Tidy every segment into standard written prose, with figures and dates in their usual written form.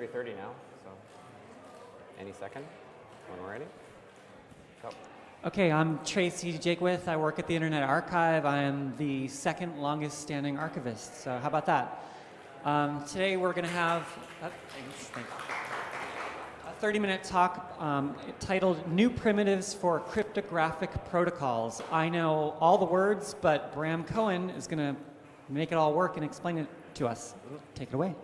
3:30 now, so any second when we're ready. Go. Okay, I'm Tracy Jakewith. I work at the Internet Archive. I am the second longest standing archivist, so how about that? Today we're going to have a 30-minute talk titled New Primitives for Cryptographic Protocols. I know all the words, but Bram Cohen is going to make it all work and explain it to us. Take it away.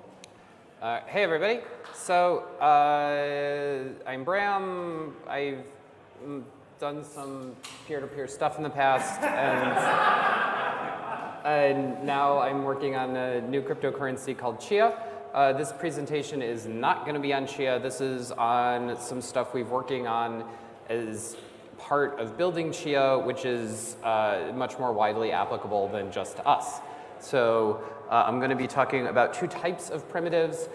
Hey everybody. So I'm Bram. I've done some peer-to-peer stuff in the past, and now I'm working on a new cryptocurrency called Chia. This presentation is not going to be on Chia. This is on some stuff we've working on as part of building Chia, which is much more widely applicable than just us. So I'm going to be talking about two types of primitives,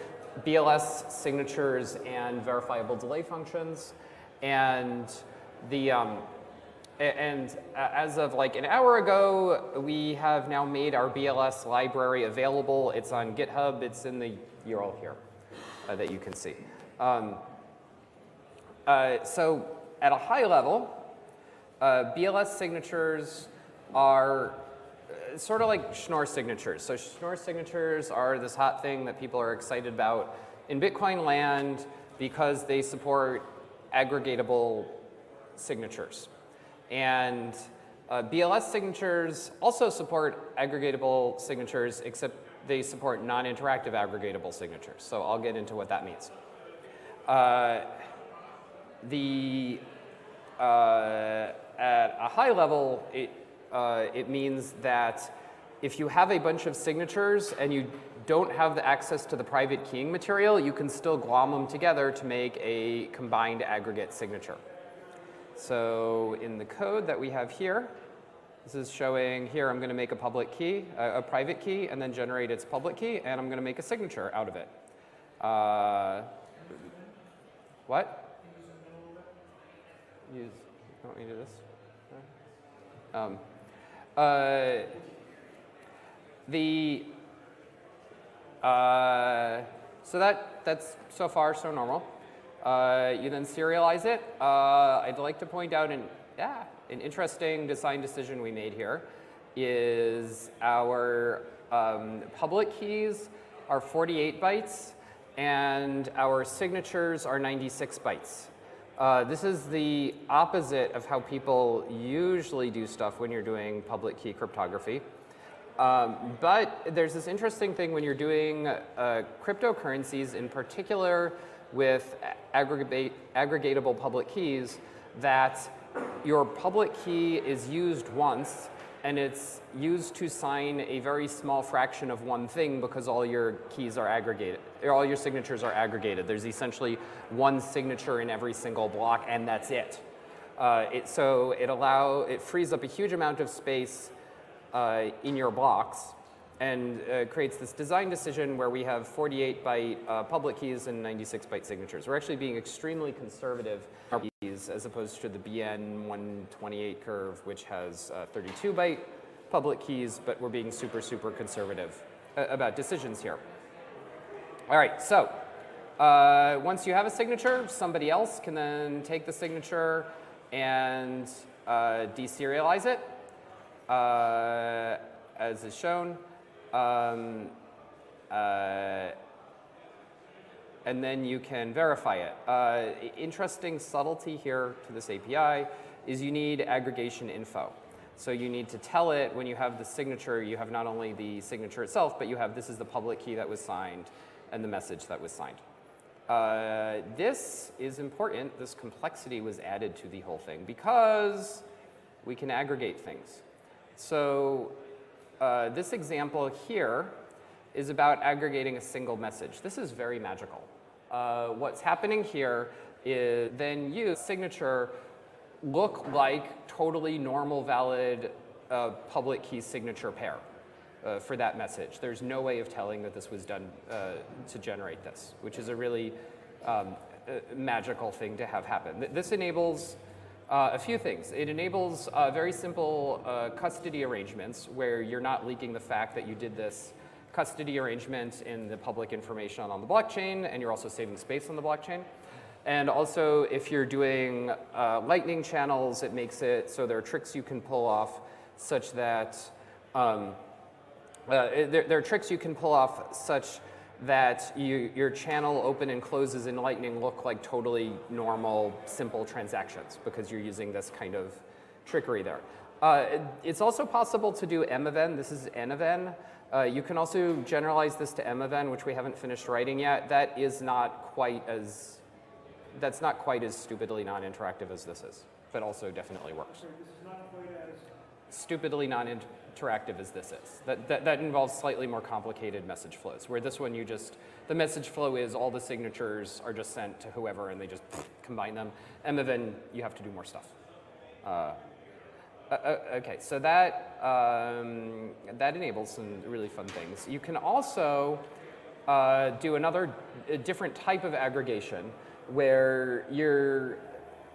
BLS signatures and verifiable delay functions. And as of like an hour ago, we have now made our BLS library available. It's on GitHub. It's in the URL here that you can see. So at a high level, BLS signatures are sort of like Schnorr signatures. So Schnorr signatures are this hot thing that people are excited about in Bitcoin land because they support aggregatable signatures. And BLS signatures also support aggregatable signatures, except they support non-interactive aggregatable signatures. So I'll get into what that means. At a high level, it means that if you have a bunch of signatures and you don't have the access to the private keying material, you can still glom them together to make a combined aggregate signature. So in the code that we have here, this is showing here I'm going to make a public key, a private key, and then generate its public key, and I'm going to make a signature out of it. What? You want me to do this? So that's so far so normal. You then serialize it. I'd like to point out an interesting design decision we made here is our public keys are 48 bytes and our signatures are 96 bytes. This is the opposite of how people usually do stuff when you're doing public key cryptography. But there's this interesting thing when you're doing cryptocurrencies, in particular with aggregatable public keys, that your public key is used once and it's used to sign a very small fraction of one thing because all your keys are aggregated, or all your signatures are aggregated. There's essentially one signature in every single block, and that's it. So it frees up a huge amount of space in your blocks and creates this design decision where we have 48-byte public keys and 96-byte signatures. We're actually being extremely conservative as opposed to the BN 128 curve, which has 32-byte public keys, but we're being super, super conservative about decisions here. All right, so once you have a signature, somebody else can then take the signature and deserialize it, as is shown. And then you can verify it. Interesting subtlety here to this API is you need aggregation info. So you need to tell it when you have the signature, you have not only the signature itself, but you have this is the public key that was signed and the message that was signed. This is important. This complexity was added to the whole thing because we can aggregate things. So this example here is about aggregating a single message. This is very magical. What's happening here is then you signature look like totally normal valid public key signature pair for that message. There's no way of telling that this was done to generate this, which is a really magical thing to have happen. This enables a few things. It enables very simple custody arrangements where you're not leaking the fact that you did this custody arrangement in the public information on the blockchain, and you're also saving space on the blockchain. And also, if you're doing lightning channels, it makes it so there are tricks you can pull off such that there are tricks you can pull off such that your channel open and closes in Lightning look like totally normal, simple transactions because you're using this kind of trickery there. It's also possible to do M of n. This is n of n. You can also generalize this to m of n, which we haven't finished writing yet. That's not quite as stupidly non-interactive as this is, but also definitely works. So this is not quite as stupidly non-interactive as this is. That involves slightly more complicated message flows, where this one the message flow is all the signatures are just sent to whoever and they just combine them. M of n, you have to do more stuff. Okay, so that enables some really fun things. You can also do a different type of aggregation where you're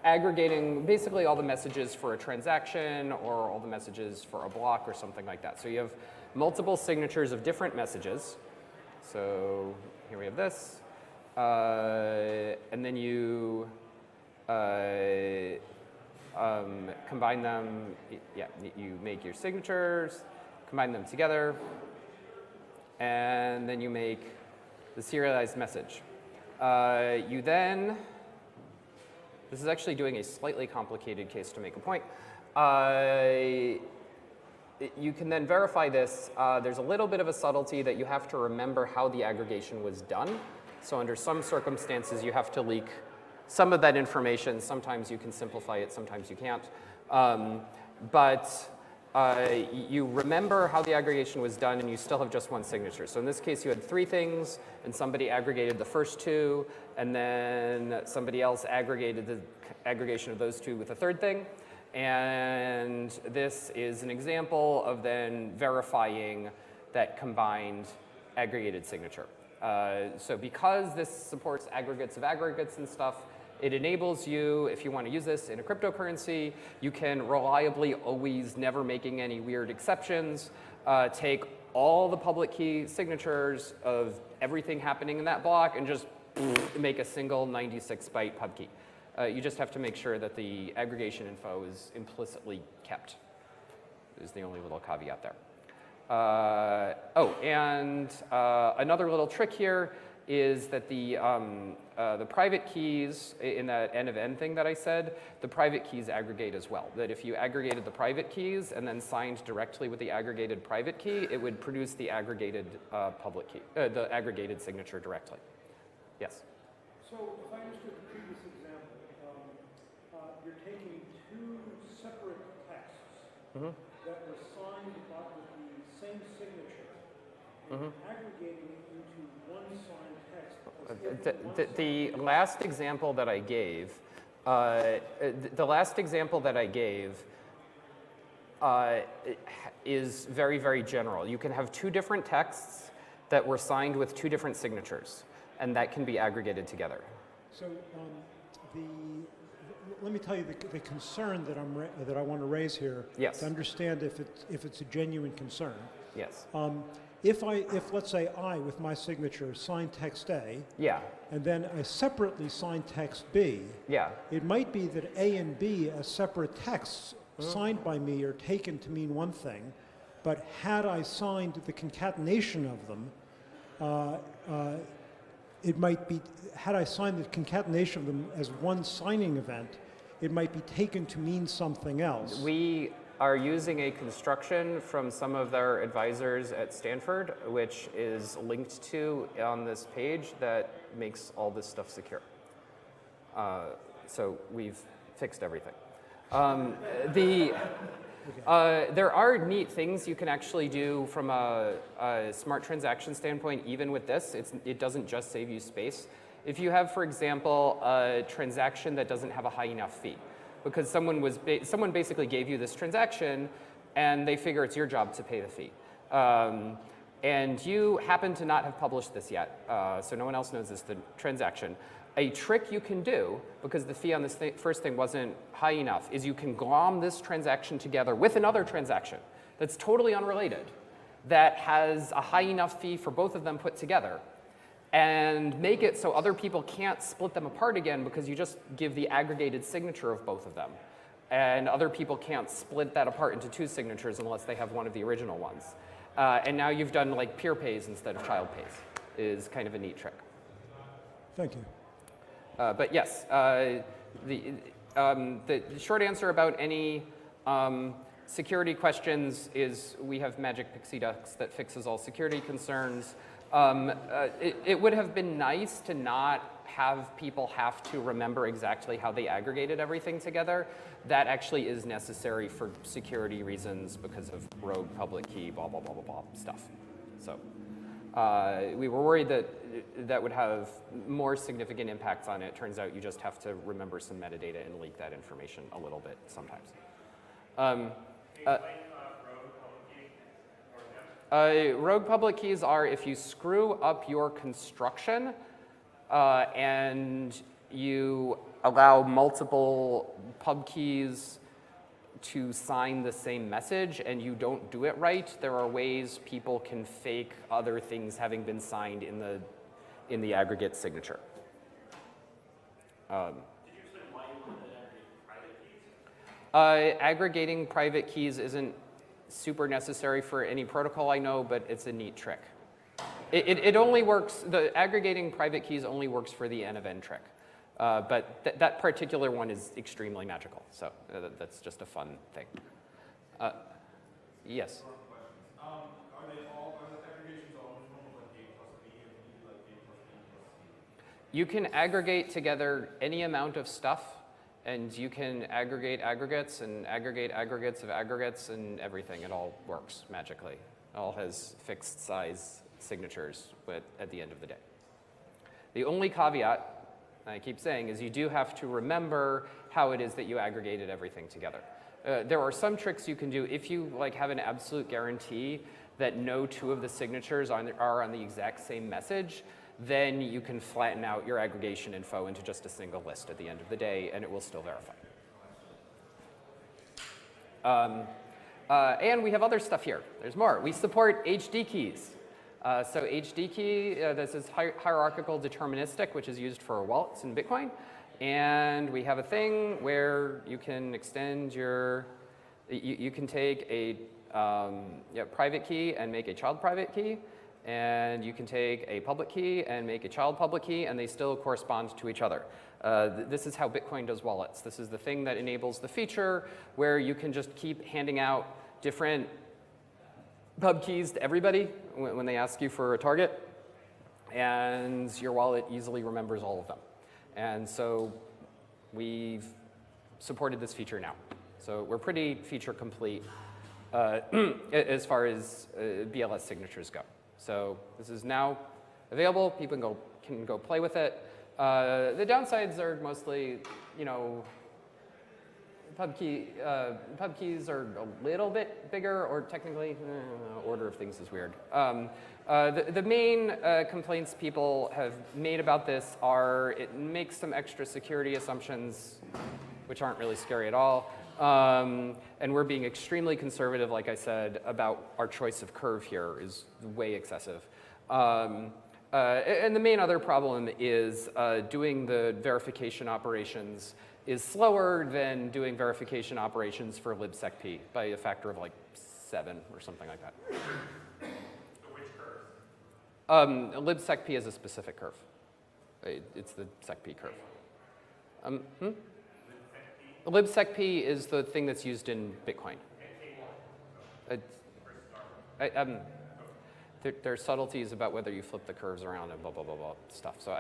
aggregating basically all the messages for a transaction or all the messages for a block or something like that. So you have multiple signatures of different messages. So here we have this. And then you combine them. Yeah, you make your signatures, combine them together, and then you make the serialized message. You then, this is actually doing a slightly complicated case to make a point. You can then verify this. There's a little bit of a subtlety that you have to remember how the aggregation was done. So under some circumstances, you have to leak some of that information. Sometimes you can simplify it, sometimes you can't. But you remember how the aggregation was done, and you still have just one signature. So in this case, you had 3 things, and somebody aggregated the first 2, and then somebody else aggregated the aggregation of those 2 with a 3rd thing. And this is an example of then verifying that combined aggregated signature. So because this supports aggregates of aggregates and stuff, it enables you, if you want to use this in a cryptocurrency, you can reliably, always, never making any weird exceptions, take all the public key signatures of everything happening in that block and just make a single 96-byte pub key. You just have to make sure that the aggregation info is implicitly kept, is the only little caveat there. Another little trick here is that the private keys in that n of n thing that I said, the private keys aggregate as well. That if you aggregated the private keys and then signed directly with the aggregated private key, it would produce the aggregated public key, the aggregated signature directly. Yes? So if I understood the previous example, you're taking 2 separate texts that were signed but with the same signature and aggregating it into one signed text. The last example that I gave, is very, very general. You can have 2 different texts that were signed with 2 different signatures, and that can be aggregated together. So let me tell you the concern that I want to raise here. Yes. To understand if it's a genuine concern. Yes. If let's say I, with my signature, sign text A, yeah, and then I separately sign text B, yeah, it might be that A and B as separate texts signed by me are taken to mean one thing, but had I signed the concatenation of them, it might be, had I signed the concatenation of them as one signing event, it might be taken to mean something else. We are using a construction from some of their advisors at Stanford, which is linked to on this page that makes all this stuff secure. So we've fixed everything. There are neat things you can actually do from a smart transaction standpoint, even with this. It doesn't just save you space. If you have, for example, a transaction that doesn't have a high enough fee, because someone basically gave you this transaction, and they figure it's your job to pay the fee. And you happen to not have published this yet, so no one else knows this, the transaction. A trick you can do, because the fee on this first thing wasn't high enough, is you can glom this transaction together with another transaction that's totally unrelated. that has a high enough fee for both of them put together, and make it so other people can't split them apart again because you just give the aggregated signature of both of them. And other people can't split that apart into two signatures unless they have one of the original ones. And now you've done like peer pays instead of child pays, is kind of a neat trick. Thank you. But yes, the short answer about any security questions is we have magic pixie dust that fixes all security concerns. It would have been nice to not have people have to remember exactly how they aggregated everything together. That actually is necessary for security reasons because of rogue public key, blah, blah, blah, blah, blah stuff. So we were worried that that would have more significant impacts on it. Turns out you just have to remember some metadata and leak that information a little bit sometimes. Rogue public keys are if you screw up your construction and you allow multiple pub keys to sign the same message and you don't do it right, there are ways people can fake other things having been signed in the aggregate signature. Did you explain why you wanted to aggregate private keys? Aggregating private keys isn't super necessary for any protocol I know, but it's a neat trick. It only works, the aggregating private keys only works for the N of N trick. But that particular one is extremely magical, so that's just a fun thing. Yes? Are the aggregations all like A plus B and B like A plus B plus C? You can aggregate together any amount of stuff, and you can aggregate aggregates and aggregate aggregates of aggregates and everything. It all works magically. It all has fixed size signatures at the end of the day. The only caveat, I keep saying, is you do have to remember how it is that you aggregated everything together. There are some tricks you can do if you have an absolute guarantee that no two of the signatures are on the exact same message. Then you can flatten out your aggregation info into just a single list at the end of the day, and it will still verify. And we have other stuff here. There's more. We support HD keys. So HD key, this is hierarchical deterministic, which is used for wallets in Bitcoin. And we have a thing where you can extend your, you can take a private key and make a child private key. And you can take a public key and make a child public key, and they still correspond to each other. This is how Bitcoin does wallets. This is the thing that enables the feature where you can just keep handing out different pub keys to everybody when they ask you for a target, and your wallet easily remembers all of them. And so we've supported this feature now. So we're pretty feature complete as far as BLS signatures go. So this is now available. People can go play with it. The downsides are mostly, pub keys are a little bit bigger, or technically, order of things is weird. The main complaints people have made about this are it makes some extra security assumptions, which aren't really scary at all. And we're being extremely conservative, like I said, about our choice of curve here is way excessive. And the main other problem is doing the verification operations is slower than doing verification operations for libsecp by a factor of 7 or something like that. So which curve? Libsecp is a specific curve. It's the secp curve. Libsecp is the thing that's used in Bitcoin. There are subtleties about whether you flip the curves around and blah, blah, blah, blah stuff. So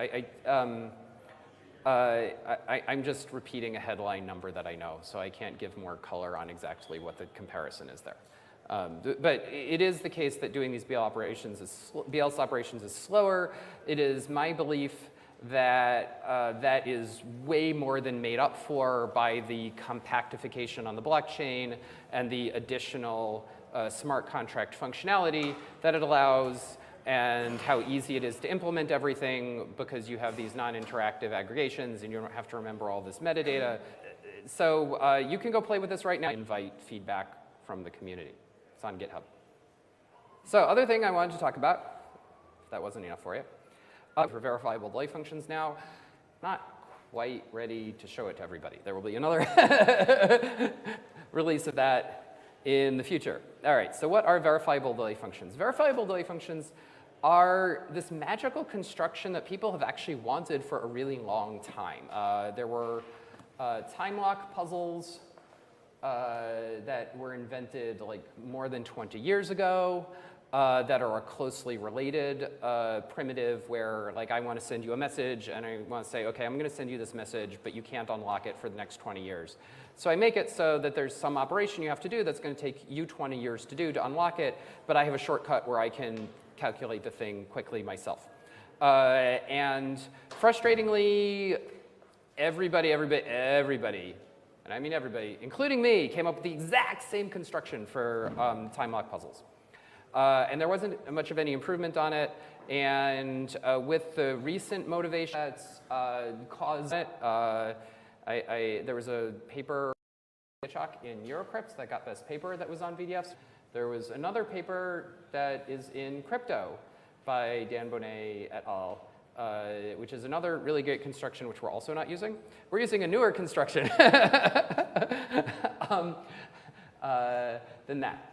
I'm just repeating a headline number that I know, so I can't give more color on exactly what the comparison is there. But it is the case that doing these BLS operations is slower. It is my belief that that is way more than made up for by the compactification on the blockchain and the additional smart contract functionality that it allows, and how easy it is to implement everything because you have these non-interactive aggregations and you don't have to remember all this metadata. So you can go play with this right now. Invite feedback from the community. It's on GitHub. So other thing I wanted to talk about, if that wasn't enough for you, for verifiable delay functions now, not quite ready to show it to everybody. There will be another release of that in the future. All right, so what are verifiable delay functions? Verifiable delay functions are this magical construction that people have actually wanted for a really long time. There were time lock puzzles that were invented like more than 20 years ago that are a closely related primitive where like I want to send you a message and I want to say, okay, I'm going to send you this message, but you can't unlock it for the next 20 years. So I make it so that there's some operation you have to do that's going to take you 20 years to do to unlock it, but I have a shortcut where I can calculate the thing quickly myself. And frustratingly, everybody, and I mean everybody, including me, came up with the exact same construction for time lock puzzles. And there wasn't much of any improvement on it. And with the recent motivation that's caused it, there was a paper in Eurocrypt that got best paper that was on VDFs. There was another paper that is in Crypto by Dan Bonnet et al., which is another really great construction, which we're also not using. We're using a newer construction than that.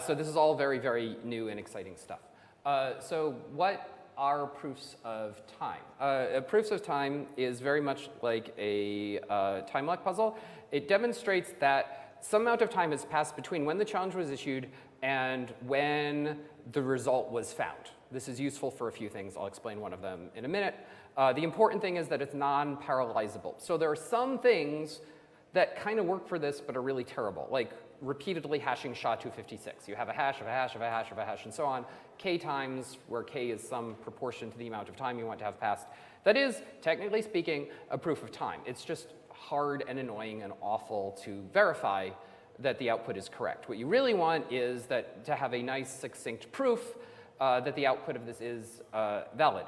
So this is all very, very new and exciting stuff. So what are proofs of time? Proofs of time is very much like a time lock puzzle. It demonstrates that some amount of time has passed between when the challenge was issued and when the result was found. This is useful for a few things. I'll explain one of them in a minute. The important thing is that it's non-parallelizable. So there are some things that kind of work for this but are really terrible, like repeatedly hashing SHA-256. You have a hash of a hash of a hash of a hash and so on, k times, where k is some proportion to the amount of time you want to have passed. That is, technically speaking, a proof of time. It's just hard and annoying and awful to verify that the output is correct. What you really want is that to have a nice succinct proof that the output of this is valid.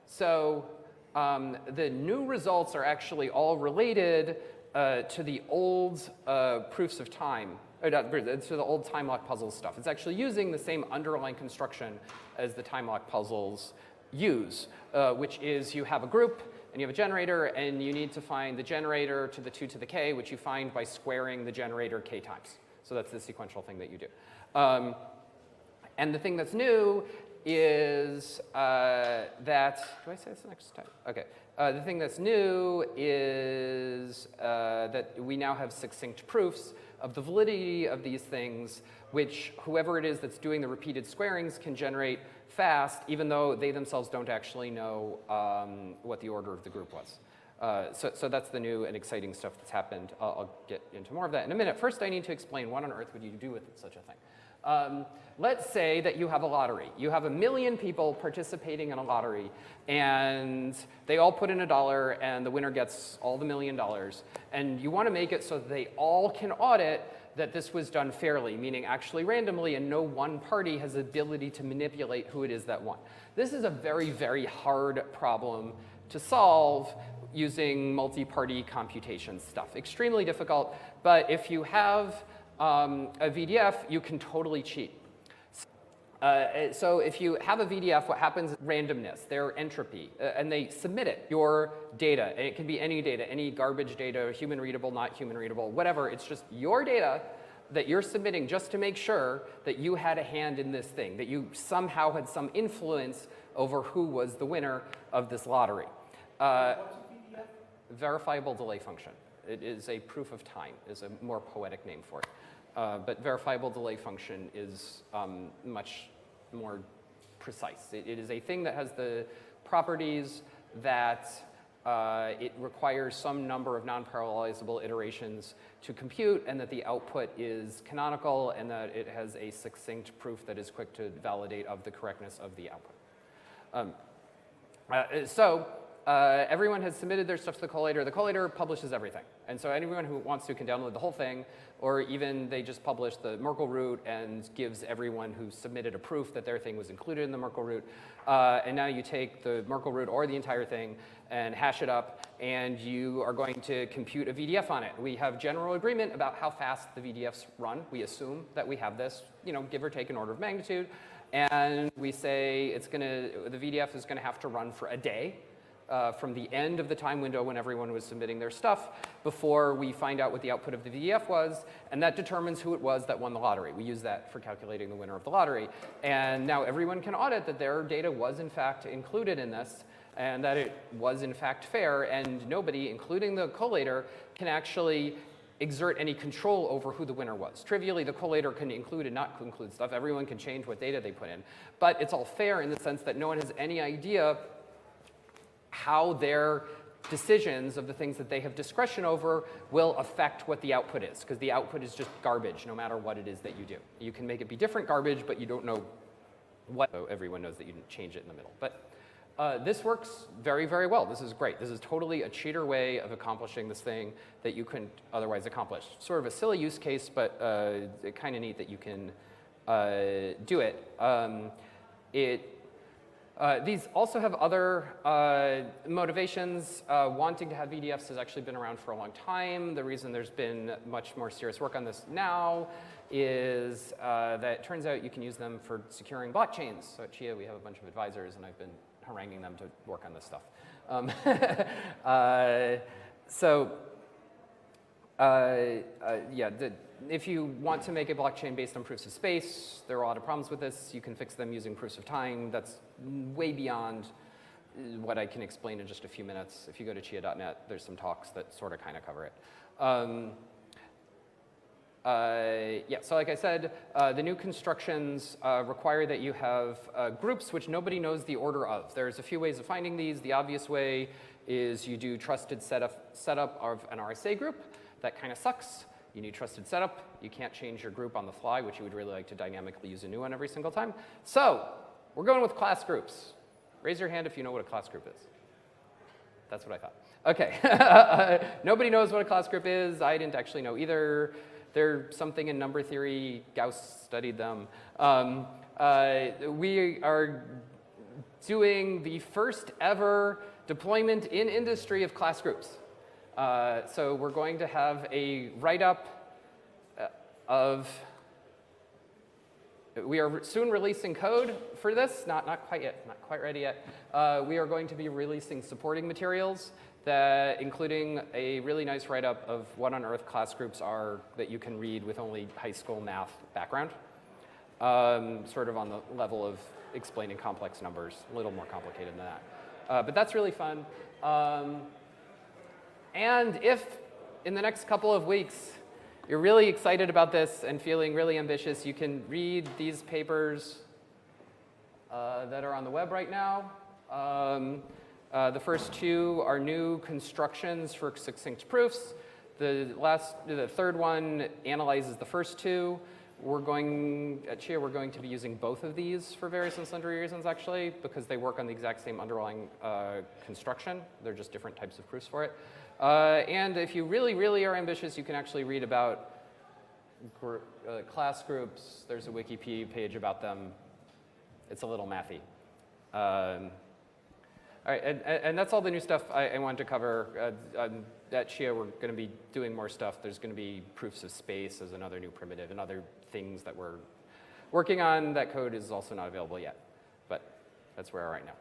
So the new results are actually all related to the old proofs of time, to the old time lock puzzle stuff. It's actually using the same underlying construction as the time lock puzzles use, which is you have a group and you have a generator and you need to find the generator to the 2 to the k, which you find by squaring the generator k times. So that's the sequential thing that you do. And the thing that's new is that, do I say this next time? Okay. The thing that's new is that we now have succinct proofs of the validity of these things, which whoever it is that's doing the repeated squarings can generate fast, even though they themselves don't actually know what the order of the group was. So that's the new and exciting stuff that's happened. I'll get into more of that in a minute. First, I need to explain what on earth would you do with such a thing. Let's say that you have a lottery. You have 1 million people participating in a lottery, and they all put in $1, and the winner gets all the $1 million. And you want to make it so that they all can audit that this was done fairly, meaning actually randomly, and no one party has the ability to manipulate who it is that won. This is a very, very hard problem to solve using multi-party computation stuff. Extremely difficult, but if you have a VDF, you can totally cheat. So if you have a VDF, what happens is randomness, their entropy, and they submit it, your data. And it can be any data, any garbage data, human readable, not human readable, whatever. It's just your data that you're submitting just to make sure that you had a hand in this thing, that you somehow had some influence over who was the winner of this lottery. Verifiable delay function. It is a proof of time, is a more poetic name for it. But verifiable delay function is much more precise. It is a thing that has the properties that it requires some number of non-parallelizable iterations to compute, and that the output is canonical, and that it has a succinct proof that is quick to validate of the correctness of the output. everyone has submitted their stuff to the collator. The collator publishes everything. And so anyone who wants to can download the whole thing, or even they just publish the Merkle root and gives everyone who submitted a proof that their thing was included in the Merkle root. And now you take the Merkle root or the entire thing and hash it up, and you are going to compute a VDF on it. We have general agreement about how fast the VDFs run. We assume that we have this, give or take an order of magnitude. And we say the VDF is gonna have to run for a day. From the end of the time window when everyone was submitting their stuff before we find out what the output of the VDF was, and that determines who it was that won the lottery. We use that for calculating the winner of the lottery. And now everyone can audit that their data was in fact included in this, and that it was in fact fair, and nobody, including the collator, can actually exert any control over who the winner was. Trivially, the collator can include and not include stuff. Everyone can change what data they put in. But it's all fair in the sense that no one has any idea how their decisions of the things that they have discretion over will affect what the output is, because the output is just garbage no matter what it is that you do. You can make it be different garbage, but you don't know what. So everyone knows that you didn't change it in the middle. But this works very, very well. This is great. This is totally a cheater way of accomplishing this thing that you couldn't otherwise accomplish. Sort of a silly use case, but kind of neat that you can do it. These also have other motivations. Wanting to have VDFs has actually been around for a long time. The reason there's been much more serious work on this now is that it turns out you can use them for securing blockchains. So at Chia, we have a bunch of advisors, and I've been haranguing them to work on this stuff. If you want to make a blockchain based on proofs of space, there are a lot of problems with this. You can fix them using proofs of time. That's way beyond what I can explain in just a few minutes. If you go to chia.net, there's some talks that sort of kind of cover it. So like I said, the new constructions require that you have groups which nobody knows the order of. There's a few ways of finding these. The obvious way is you do trusted setup of an RSA group. That kind of sucks. You need trusted setup. You can't change your group on the fly, which you would really like to dynamically use a new one every single time. So we're going with class groups. Raise your hand if you know what a class group is. That's what I thought. OK. Nobody knows what a class group is. I didn't actually know either. They're something in number theory. Gauss studied them. We are doing the first ever deployment in industry of class groups. So we're going to have a write-up of, we are soon releasing code for this, not quite yet, not quite ready yet. We are going to be releasing supporting materials, including a really nice write-up of what on earth class groups are that you can read with only high school math background, sort of on the level of explaining complex numbers, a little more complicated than that. But that's really fun. And if in the next couple of weeks you're really excited about this and feeling really ambitious, you can read these papers that are on the web right now. The first two are new constructions for succinct proofs. The third one analyzes the first two. At Chia, we're going to be using both of these for various and sundry reasons, actually, because they work on the exact same underlying construction. They're just different types of proofs for it. And if you really, really are ambitious, you can actually read about class groups. There's a Wikipedia page about them. It's a little mathy. All right, and that's all the new stuff I wanted to cover. At Chia, we're going to be doing more stuff. There's going to be proofs of space as another new primitive and other things that we're working on. That code is also not available yet, but that's where we are right now.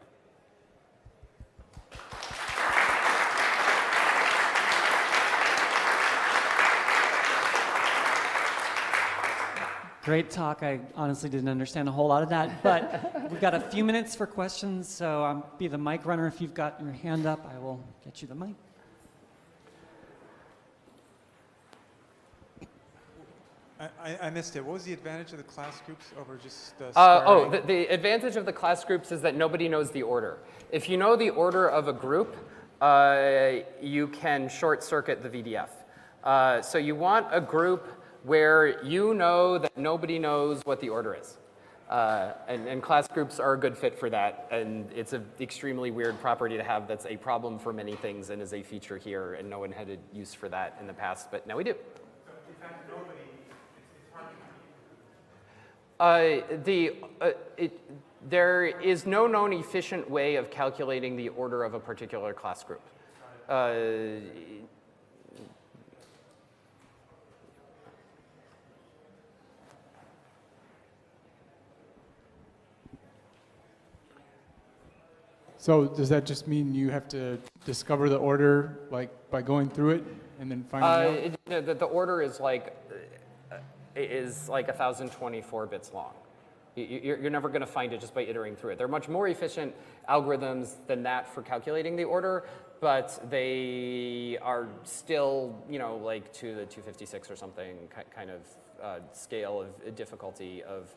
Great talk. I honestly didn't understand a whole lot of that, but we've got a few minutes for questions, so be the mic runner. If you've got your hand up, I will get you the mic. I missed it. What was the advantage of the class groups over just the advantage of the class groups is that nobody knows the order. If you know the order of a group, you can short circuit the VDF. So you want a group where you know that nobody knows what the order is. And class groups are a good fit for that, and it's an extremely weird property to have that's a problem for many things and is a feature here, and no one had a use for that in the past, but now we do. In fact, nobody, it's hard to there is no known efficient way of calculating the order of a particular class group. So does that just mean you have to discover the order, like by going through it and then finding out? The order is like 1,024 bits long. You're never going to find it just by iterating through it. There are much more efficient algorithms than that for calculating the order, but they are still, like to the 256 or something kind of scale of difficulty of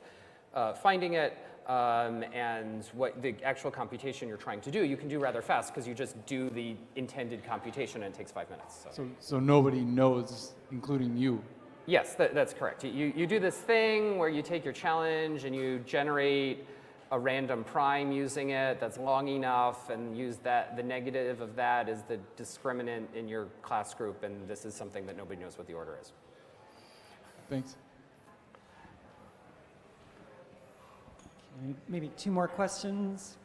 finding it. And what the actual computation you're trying to do, you can do rather fast because you just do the intended computation and it takes 5 minutes. So nobody knows, including you. Yes, that's correct. You do this thing where you take your challenge and you generate a random prime using it that's long enough and use that, the negative of that is the discriminant in your class group, and this is something that nobody knows what the order is. Thanks. Okay, maybe 2 more questions.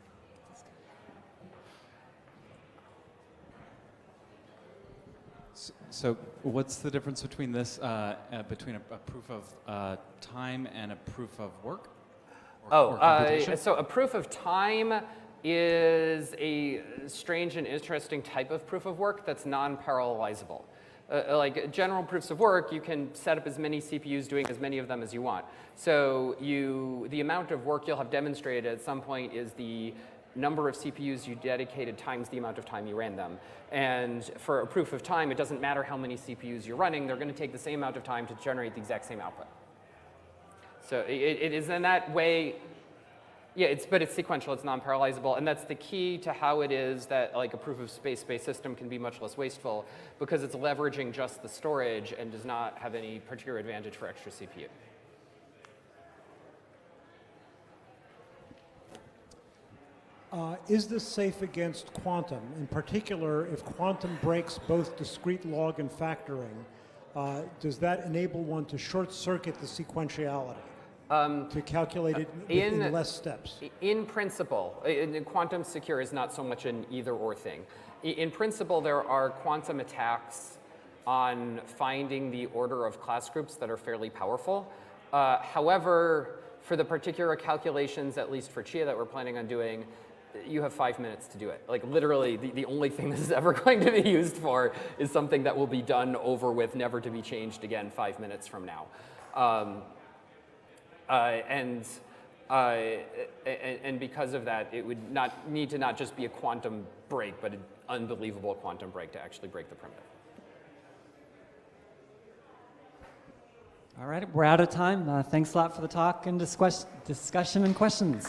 So what's the difference between this, between a proof of time and a proof of work? Or computation? So a proof of time is a strange and interesting type of proof of work that's non-parallelizable. Like general proofs of work, you can set up as many CPUs doing as many of them as you want. So the amount of work you'll have demonstrated at some point is the number of CPUs you dedicated times the amount of time you ran them. And for a proof of time, it doesn't matter how many CPUs you're running, they're going to take the same amount of time to generate the exact same output. So it is in that way, yeah, but it's sequential, it's non-parallelizable, and that's the key to how it is that like a proof of space-based system can be much less wasteful, because it's leveraging just the storage and does not have any particular advantage for extra CPU. Is this safe against quantum? In particular, if quantum breaks both discrete log and factoring, does that enable one to short-circuit the sequentiality? To calculate it in less steps? In principle, quantum secure is not so much an either-or thing. In principle, there are quantum attacks on finding the order of class groups that are fairly powerful. However, for the particular calculations, at least for Chia that we're planning on doing, you have 5 minutes to do it. Like literally, the only thing this is ever going to be used for is something that will be done over with, never to be changed again 5 minutes from now. And because of that, it would need to not just be a quantum break, but an unbelievable quantum break to actually break the primitive. All right, we're out of time. Thanks a lot for the talk and discussion and questions.